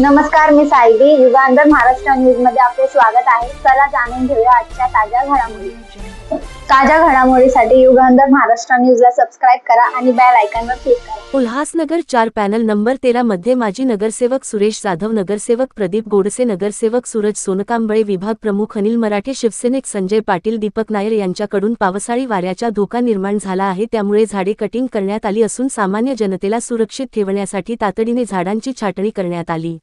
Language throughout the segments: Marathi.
नमस्कार, मी सायली. युगांधर महाराष्ट्र न्यूज मध्ये आपले स्वागत आहे. चला जाणून घेऊया आजच्या ताज्या घडामोडी. ताज्या घडामोडीसाठी युगांधर महाराष्ट्र न्यूजला सबस्क्राइब करा आणि बेल आयकॉनवर क्लिक करा. उल्हासनगर 4 पॅनल नंबर 13 मध्ये माजी नगरसेवक सुरेश जाधव, नगरसेवक प्रदीप गोडसे, नगरसेवक सूरज सोनकांबळे, विभाग प्रमुख अनिल मराठे, शिवसैनिक संजय पाटील, दीपक नायर यांच्याकडून पावसाळी वाऱ्याचा धोका निर्माण झाला आहे. त्यामुळे झाडे कटिंग करण्यात आली असून सामान्य जनतेला सुरक्षित ठेवण्यासाठी तातडीने झाडांची छाटणी करण्यात आली.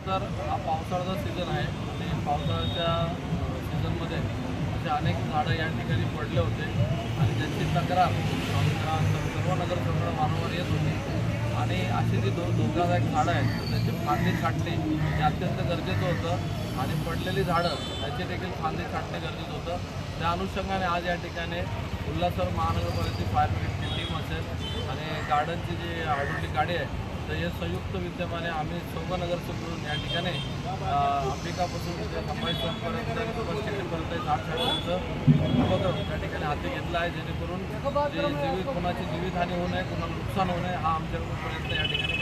तर हा पावसाळ्याचा सीझन आहे आणि पावसाळ्याच्या सीझनमध्ये असे अनेक झाडं या ठिकाणी पडले होते आणि त्यांची तक्रार सर्व नगरसेवकांना वारंवार येत होती आणि अशी जी धोकादायक झाडं आहेत त्याची फांदी छाटणी हे अत्यंत गरजेचं होतं आणि पडलेली झाडं त्याची देखील फांदी छाटणे गरजेचं होतं. त्या अनुषंगाने आज या ठिकाणी उल्हासनगर महानगरपालिकेची फायर ब्रिगेडची टीम असेल आणि गार्डनची जी हायड्रोलिक गाडी आहे तर हे संयुक्त विद्यमाने आम्ही चौघ नगरसेवक मिळून या ठिकाणी अंबिकापासून संभाजी चौकपर्यंत सुभाषपर्यंत झाड छाटण्याचं उपक्रम त्या ठिकाणी हाती घेतला आहे, जेणेकरून कोणाची जीवितहानी होऊ नये, कोणाला नुकसान होऊ नये हा आमच्याकडून प्रयत्न या ठिकाणी